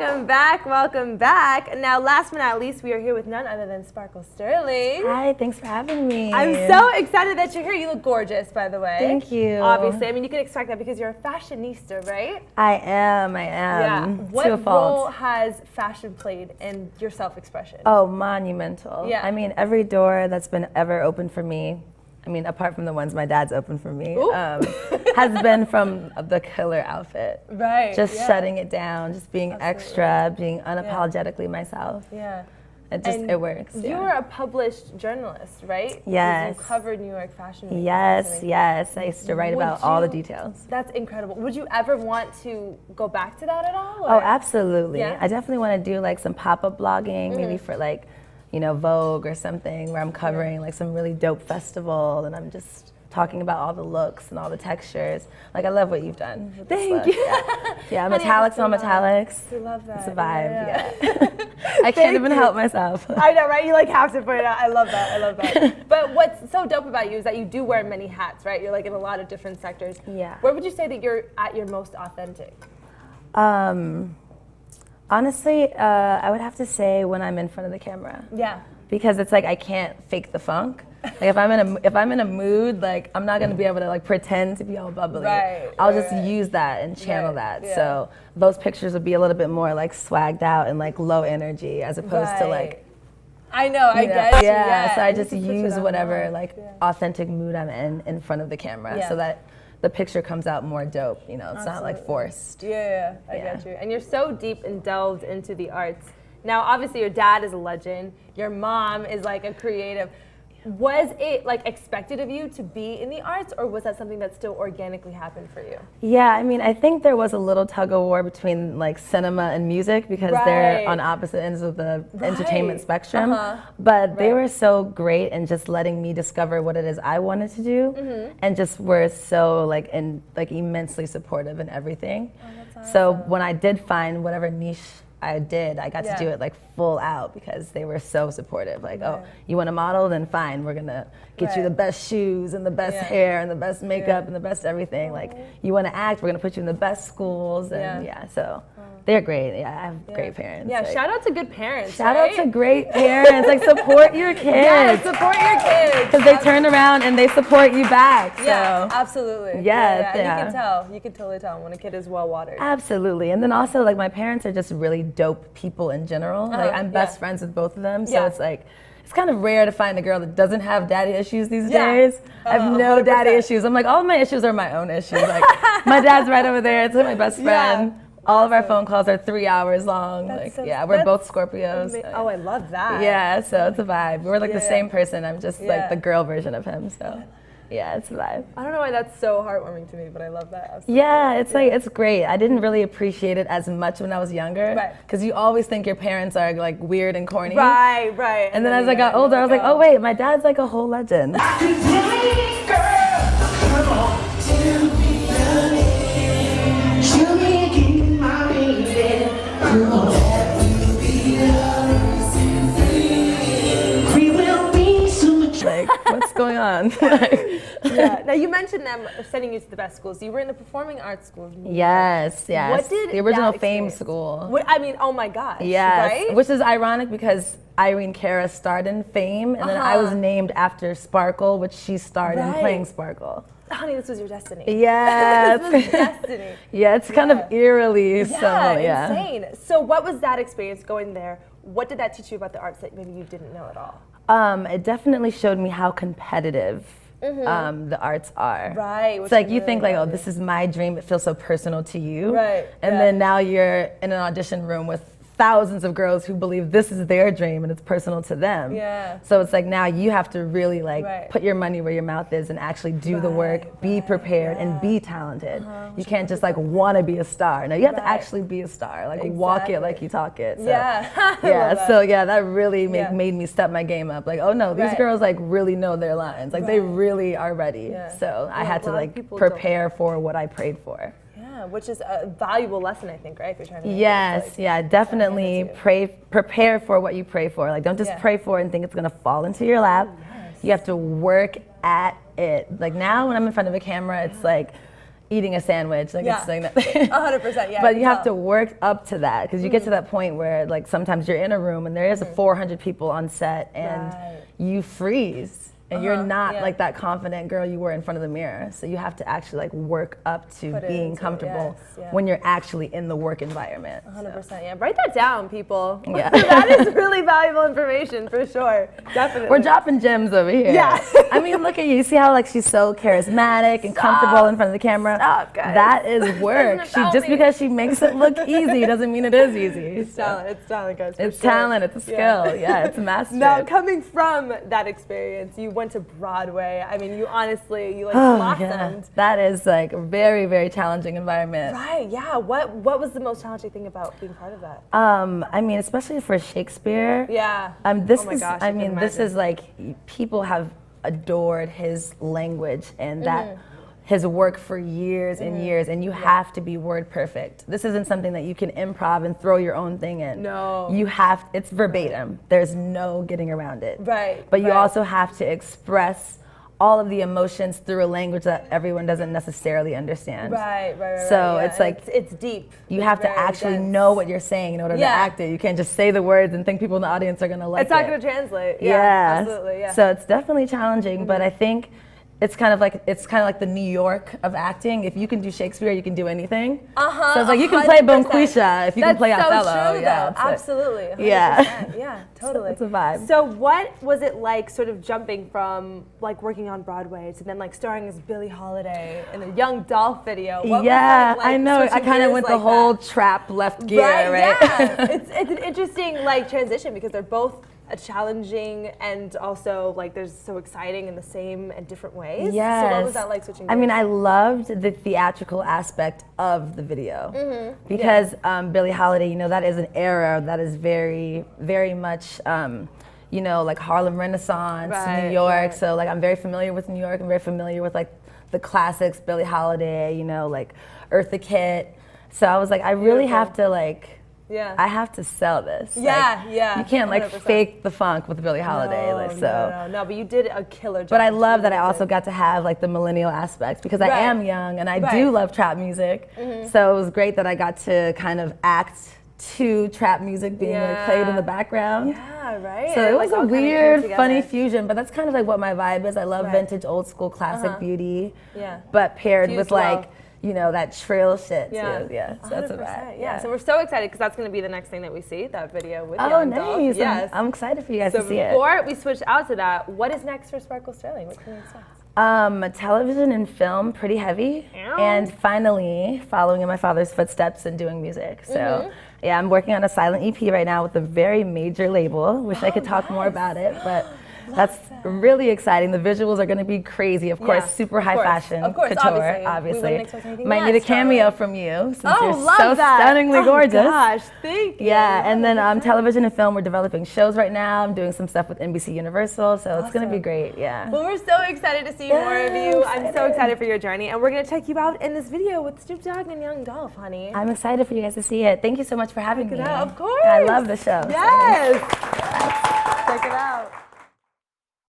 welcome back, welcome back. Now, last but not least, we are here with none other than Sparkle Sterling. Hi, thanks for having me. I'm so excited that you're here. You look gorgeous, by the way. Thank you. Obviously, I mean, you can expect that because you're a fashionista, right? I am. Yeah. What role has fashion played in your self-expression? Oh, monumental. Yeah. I mean, every door that's been ever opened for me, I mean, apart from the ones my dad's opened for me, has been from the killer outfit. Right. Just shutting it down, just being extra, being unapologetically myself. Yeah. It works. You're a published journalist, right? Yes. You covered New York Fashion Week. Yes, yes. I used to write about all the details. That's incredible. Would you ever want to go back to that at all? Or? Oh, absolutely. Yeah? I definitely want to do like some pop-up blogging, maybe for like, you know, Vogue or something, where I'm covering like some really dope festival and I'm just talking about all the looks and all the textures. Like, I love what you've done with this look. Thank you. Yeah, metallics on metallics. I love that. It's a vibe, yeah. I can't even help myself. I know, right? You like have to put it out. I love that, I love that. But what's so dope about you is that you do wear many hats, right? You're like in a lot of different sectors. Yeah. Where would you say that you're at your most authentic? Honestly, I would have to say when I'm in front of the camera. Yeah. Because it's like I can't fake the funk. Like if I'm in a mood, like I'm not gonna be able to like pretend to be all bubbly. Right, I'll just use that and channel that. Yeah. So those pictures would be a little bit more like swagged out and like low energy as opposed to like. I know, I get you. Yeah. So I just use whatever like authentic mood I'm in front of the camera, so that the picture comes out more dope. You know, it's not like forced. Yeah, I get you. And you're so deep and delved into the arts. Now, obviously, your dad is a legend. Your mom is like a creative. Was it like expected of you to be in the arts, or was that something that still organically happened for you? Yeah, I mean, I think there was a little tug of war between like cinema and music because they're on opposite ends of the entertainment spectrum. But they were so great in just letting me discover what it is I wanted to do, and just were so like immensely supportive in everything. Oh, that's awesome. So when I did find whatever niche I got to do it like full out because they were so supportive. Like, oh, you want to model? Then fine, we're gonna get you the best shoes and the best hair and the best makeup and the best everything. Like, you want to act? We're gonna put you in the best schools. And so they're great. Yeah, I have great parents. Yeah, like, shout out to good parents. Shout out to great parents. Like, support your kids. Yeah, support your kids. Because they turn around and they support you back. So. Yeah, absolutely. Yeah. And you can tell. You can totally tell when a kid is well watered. Absolutely. And then also, like, my parents are just really dope people in general. Like, I'm best friends with both of them. So it's like, it's kind of rare to find a girl that doesn't have daddy issues these days. I have no 100%. Daddy issues. I'm like, all of my issues are my own issues. Like, my dad's right over there. It's like my best friend. All of our phone calls are 3 hours long. We're both Scorpios. So. Oh, I love that. Yeah, so it's a vibe. We're like the same person. I'm just like the girl version of him. So yeah, it's a vibe. I don't know why that's so heartwarming to me, but I love that. Absolutely. Yeah, it's like, it's great. I didn't really appreciate it as much when I was younger. Because you always think your parents are like weird and corny. Right. And then as I got older, I was like, oh wait, my dad's like a whole legend. Like, what's going on? Now you mentioned them sending you to the best schools. You were in the performing arts school. Yes. What did the original Fame experience? School? I mean, oh my gosh. Yes. Right? Which is ironic because Irene Cara starred in Fame, and then I was named after Sparkle, which she starred in playing Sparkle. Honey, this was your destiny. Yeah. This was destiny. Yeah, it's kind of eerily similar. Yeah, insane. So what was that experience going there? What did that teach you about the arts that maybe you didn't know at all? It definitely showed me how competitive the arts are. Right. It's like you think like, oh, this is my dream. It feels so personal to you. Right. And then now you're in an audition room with thousands of girls who believe this is their dream and it's personal to them. Yeah. So it's like now you have to really like put your money where your mouth is and actually do the work, be prepared, and be talented. You can't just like want to be a star. No, you have to actually be a star. Like walk it like you talk it. So, that really made me step my game up. Like, oh no, these girls like really know their lines. Like they really are ready. So I had to like prepare for what I prayed for. Which is a valuable lesson, I think, right? If you're trying to definitely prepare for what you pray for. Like, don't just pray for it and think it's gonna fall into your lap. You have to work at it. Like now, when I'm in front of a camera, it's like eating a sandwich. Like it's like that. 100%. Yeah. But you have to work up to that because you get to that point where like sometimes you're in a room and there is 400 people on set and you freeze. And you're not like that confident girl you were in front of the mirror. So you have to actually like work up to being comfortable when you're actually in the work environment. 100%, yeah. Write that down, people. Yeah. That is really valuable information for sure. Definitely. We're dropping gems over here. Yeah. I mean, look at you. See how like she's so charismatic and comfortable in front of the camera? Stop, guys. That is work. Just because she makes it look easy doesn't mean it is easy. It's talent. It's talent, guys. It's talent. It's a skill. Yeah, it's a mastery. Now, coming from that experience, you went to Broadway. I mean, you honestly, blossomed. Yeah. That is like a very, very challenging environment. Right, yeah. What was the most challenging thing about being part of that? I mean, especially for Shakespeare. Yeah. This is like, people have adored his language and that his work for years and years, and you have to be word perfect. This isn't something that you can improv and throw your own thing in. No. It's verbatim. There's no getting around it. Right. But you also have to express all of the emotions through a language that everyone doesn't necessarily understand. Right. So it's like, it's deep. You have to actually know what you're saying in order to act it. You can't just say the words and think people in the audience are gonna like it. It's not gonna translate. Yeah, absolutely. Yeah. So it's definitely challenging, but I think it's kind of like the New York of acting. If you can do Shakespeare, you can do anything. So it's like you can play Bonquisha if you can play Othello. That's so true, yeah, though. Absolutely. 100%. Yeah. Yeah, totally. It's a vibe. So what was it like sort of jumping from like working on Broadway to then like starring as Billie Holiday in the Young Dolph video? What was it like, I know. I kind of went the whole trap left gear, right? Yeah. it's an interesting like transition because they're both a challenging and also like there's so exciting in the same and different ways. Yes. So what was that like switching gears? I mean, I loved the theatrical aspect of the video because Billie Holiday, that is an era that is very, very much, like Harlem Renaissance, New York. So like I'm very familiar with New York. I'm very familiar with like the classics, Billie Holiday, like Eartha Kitt. So I was like, I really have to like. Yeah. I have to sell this. Yeah. You can't like 100%. fake the funk with Billie Holiday. No, but you did a killer job. But I love that I also got to have like the millennial aspects because I am young and I do love trap music. So it was great that I got to kind of act to trap music being like played in the background. Yeah, right. So it was a weird, funny fusion, but that's kind of like what my vibe is. I love vintage, old school, classic beauty. Yeah. But paired with like, that trill shit too. Yeah, so that's a vibe. Yeah, so we're so excited because that's going to be the next thing that we see, that video with Young Dolph. Nice. Yes. I'm excited for you guys to see it. Before we switch out to that, what is next for Sparkle Sterling? What can we expect? Television and film, pretty heavy. And finally, following in my father's footsteps and doing music. So yeah, I'm working on a silent EP right now with a very major label. Wish I could talk more about it, but that's really exciting. The visuals are going to be crazy. Of course, super high fashion, couture, obviously. Might need a cameo from you since you're so stunningly gorgeous. Oh gosh, thank you. Yeah, and then television and film, we're developing shows right now. I'm doing some stuff with NBC Universal, so it's going to be great, Well, we're so excited to see more of you. I'm so excited for your journey, and we're going to check you out in this video with Snoop Dogg and Young Dolph, honey. I'm excited for you guys to see it. Thank you so much for having me. Of course. I love the show. Yes. Check it out.